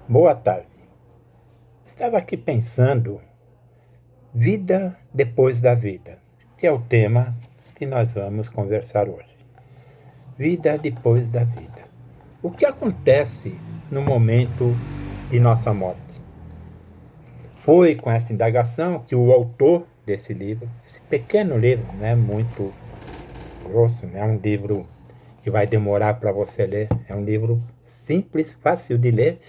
Boa tarde. Estava aqui pensando, vida depois da vida, que é o tema que nós vamos conversar hoje. Vida depois da vida. O que acontece no momento de nossa morte? Foi com essa indagação que o autor desse livro, esse pequeno livro, não é muito grosso, não é um livro que vai demorar para você ler, é um livro simples, fácil de ler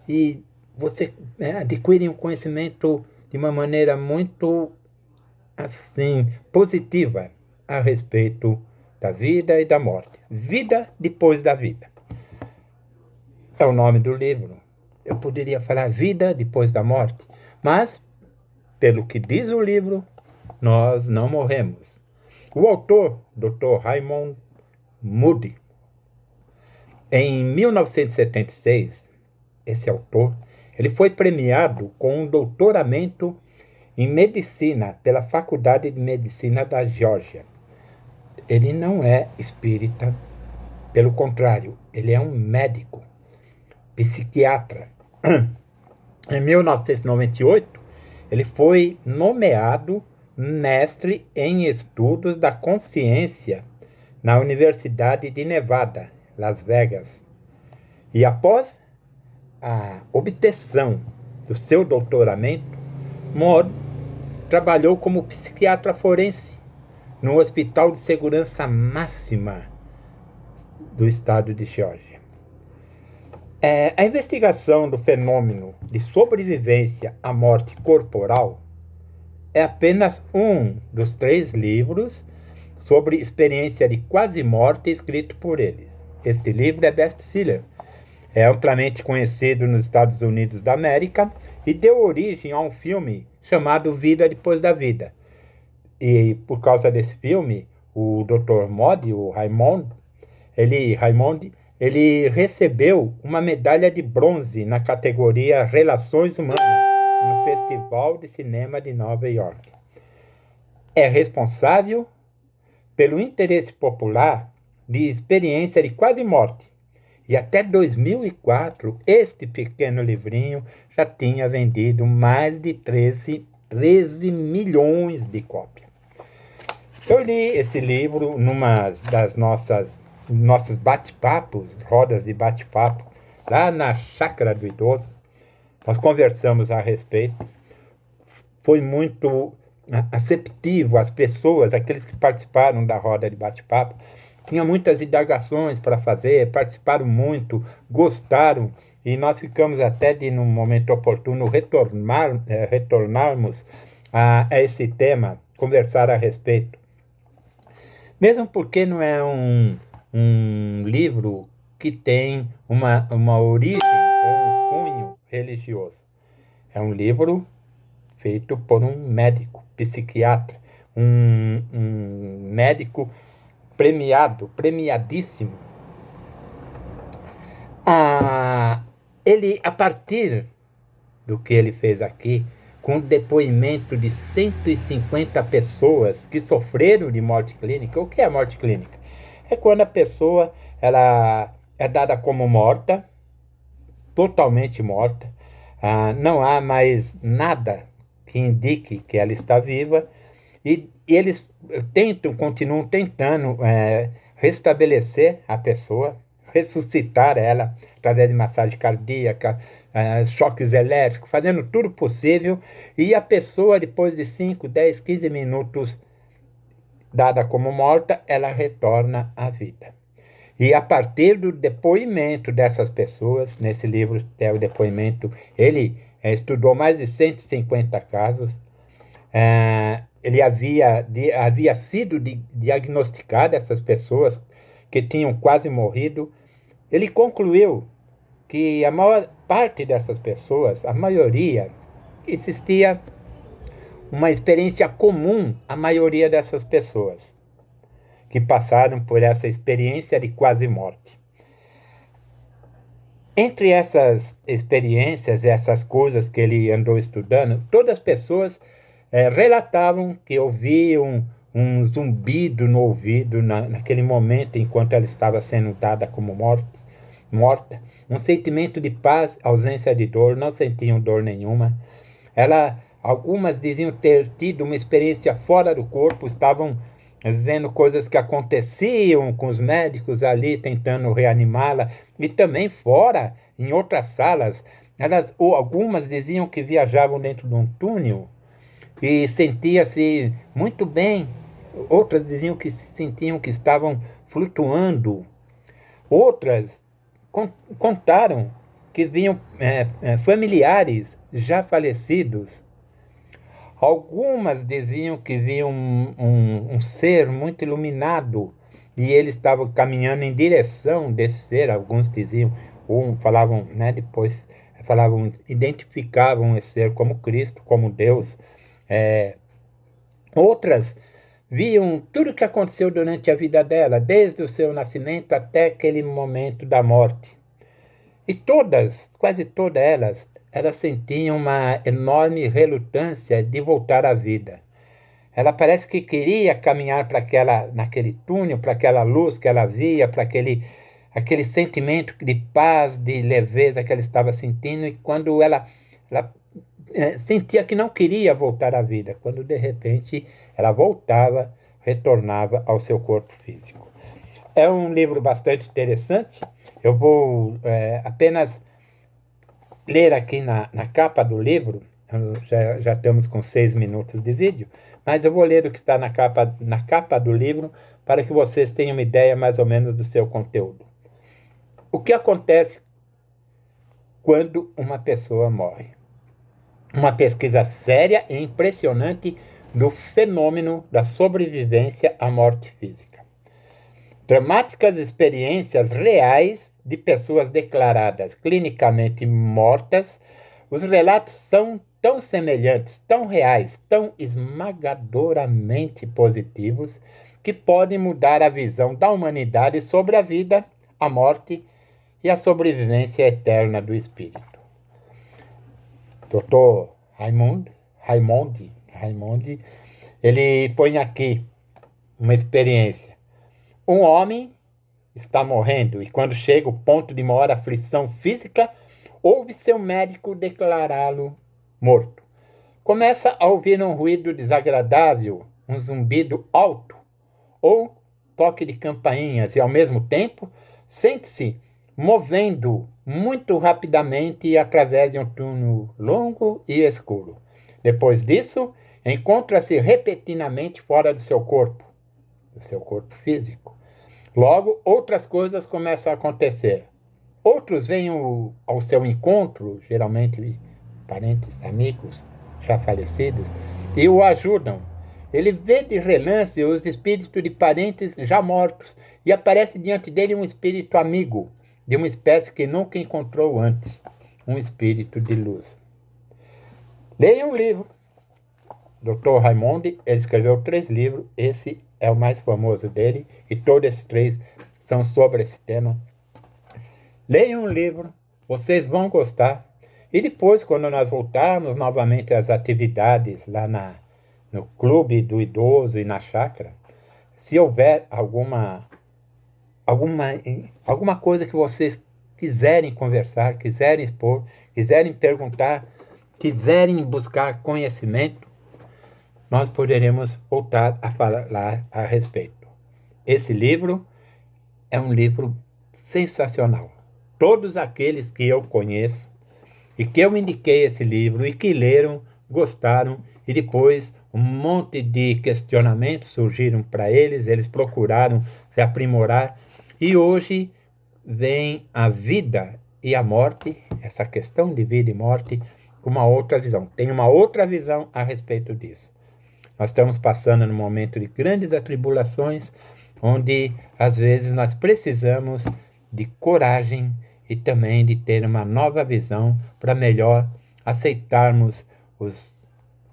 e você adquire um conhecimento de uma maneira muito assim positiva a respeito da vida e da morte. Vida depois da vida. É o nome do livro. Eu poderia falar vida depois da morte, mas pelo que diz o livro, nós não morremos. O autor, Dr. Raymond Moody, em 1976, esse autor, ele foi premiado com um doutoramento em medicina pela Faculdade de Medicina da Geórgia. Ele não é espírita, pelo contrário, ele é um médico, psiquiatra. Em 1998, ele foi nomeado mestre em estudos da consciência na Universidade de Nevada, Las Vegas. E após a obtenção do seu doutoramento, Moore trabalhou como psiquiatra forense no Hospital de Segurança Máxima do estado de Geórgia. A investigação do fenômeno de sobrevivência à morte corporal é apenas um dos 3 livros sobre experiência de quase morte escrito por eles. Este livro é best-seller, é amplamente conhecido nos Estados Unidos da América e deu origem a um filme chamado Vida Depois da Vida. E por causa desse filme, o Dr. Moody, o Raymond, ele recebeu uma medalha de bronze na categoria Relações Humanas no Festival de Cinema de Nova York. É responsável pelo interesse popular de experiência de quase morte. E até 2004, este pequeno livrinho já tinha vendido mais de 13 milhões de cópias. Eu li esse livro numa das nossos bate-papos, rodas de bate-papo, lá na Chácara do Idoso. Nós conversamos a respeito. Foi muito aceptivo as pessoas, aqueles que participaram da roda de bate-papo, tinha muitas indagações para fazer, participaram muito, gostaram, e nós ficamos até de, num momento oportuno, retornarmos a esse tema, conversar a respeito. Mesmo porque não é um livro que tem uma origem ou um cunho religioso. É um livro feito por um médico, psiquiatra, um médico premiadíssimo. Ele, a partir do que ele fez aqui, com o depoimento de 150 pessoas que sofreram de morte clínica. O que é morte clínica? É quando a pessoa ela é dada como morta, totalmente morta, não há mais nada que indique que ela está viva, e eles continuam tentando restabelecer a pessoa, ressuscitar ela através de massagem cardíaca, choques elétricos, fazendo tudo possível, e a pessoa, depois de 5, 10, 15 minutos dada como morta, ela retorna à vida. E a partir do depoimento dessas pessoas, nesse livro é o depoimento, ele estudou mais de 150 casos, ele havia sido diagnosticado essas pessoas que tinham quase morrido. Ele concluiu que a maior parte dessas pessoas, a maioria, existia uma experiência comum à maioria dessas pessoas que passaram por essa experiência de quase morte. Entre essas experiências, essas coisas que ele andou estudando, todas as pessoas relatavam que ouviam um zumbido no ouvido naquele momento enquanto ela estava sendo dada como morte. morta, um sentimento de paz, ausência de dor, não sentiam dor nenhuma. Algumas diziam ter tido uma experiência fora do corpo, estavam vendo coisas que aconteciam com os médicos ali tentando reanimá-la, e também fora, em outras salas. Algumas diziam que viajavam dentro de um túnel e sentia-se muito bem. Outras diziam que sentiam que estavam flutuando. Outras contaram que viam familiares já falecidos. Algumas diziam que viam um ser muito iluminado e eles estavam caminhando em direção desse ser. Alguns diziam, ou falavam, né, depois falavam, identificavam esse ser como Cristo, como Deus. Outras viam tudo o que aconteceu durante a vida dela, desde o seu nascimento até aquele momento da morte. E todas, quase todas elas sentiam uma enorme relutância de voltar à vida. Ela parece que queria caminhar naquele túnel, para aquela luz que ela via, para aquele sentimento de paz, de leveza que ela estava sentindo, e quando ela sentia que não queria voltar à vida, quando de repente ela voltava, retornava ao seu corpo físico. É um livro bastante interessante. Eu vou apenas ler aqui na capa do livro. Já estamos com 6 minutos de vídeo, mas eu vou ler o que está na capa do livro para que vocês tenham uma ideia mais ou menos do seu conteúdo. O que acontece quando uma pessoa morre? Uma pesquisa séria e impressionante do fenômeno da sobrevivência à morte física. Dramáticas experiências reais de pessoas declaradas clinicamente mortas. Os relatos são tão semelhantes, tão reais, tão esmagadoramente positivos, que podem mudar a visão da humanidade sobre a vida, a morte e a sobrevivência eterna do espírito. Dr. Raimondi, ele põe aqui uma experiência. Um homem está morrendo e quando chega o ponto de maior aflição física, ouve seu médico declará-lo morto. Começa a ouvir um ruído desagradável, um zumbido alto ou toque de campainhas e ao mesmo tempo sente-se movendo muito rapidamente através de um túnel longo e escuro. Depois disso, encontra-se repentinamente fora do seu corpo físico. Logo, outras coisas começam a acontecer. Outros vêm ao seu encontro, geralmente parentes, amigos já falecidos, e o ajudam. Ele vê de relance os espíritos de parentes já mortos e aparece diante dele um espírito amigo, de uma espécie que nunca encontrou antes, um espírito de luz. Leia um livro. Dr. Raimondi, ele escreveu 3 livros, esse é o mais famoso dele, e todos esses 3 são sobre esse tema. Leiam um livro, vocês vão gostar. E depois, quando nós voltarmos novamente às atividades lá no Clube do Idoso e na chácara, se houver alguma coisa que vocês quiserem conversar, quiserem expor, quiserem perguntar, quiserem buscar conhecimento, nós poderemos voltar a falar a respeito. Esse livro é um livro sensacional. Todos aqueles que eu conheço e que eu indiquei esse livro e que leram, gostaram, e depois um monte de questionamentos surgiram para eles procuraram se aprimorar, e hoje vem a vida e a morte, essa questão de vida e morte, com uma outra visão. Tem uma outra visão a respeito disso. Nós estamos passando num momento de grandes atribulações, onde às vezes nós precisamos de coragem e também de ter uma nova visão para melhor aceitarmos os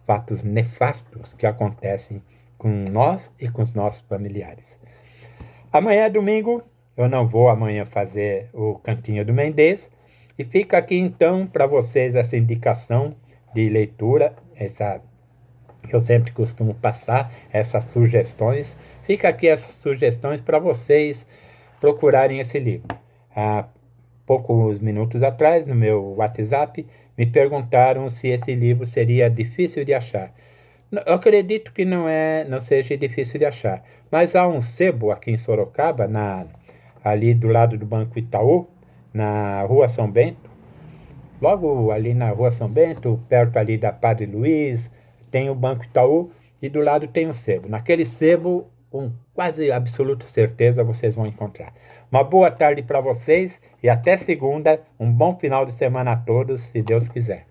fatos nefastos que acontecem com nós e com os nossos familiares. Amanhã é domingo, eu não vou amanhã fazer o Cantinho do Mendez, e fica aqui então para vocês essa indicação de leitura, eu sempre costumo passar essas sugestões. Fica aqui essas sugestões para vocês procurarem esse livro. poucos minutos atrás, no meu WhatsApp, me perguntaram se esse livro seria difícil de achar. Eu acredito que não seja difícil de achar, mas há um sebo aqui em Sorocaba, ali do lado do Banco Itaú, na Rua São Bento, logo ali na Rua São Bento, perto ali da Padre Luiz, tem o Banco Itaú e do lado tem um sebo. Naquele sebo, com quase absoluta certeza, vocês vão encontrar. Uma boa tarde para vocês e até segunda. Um bom final de semana a todos, se Deus quiser.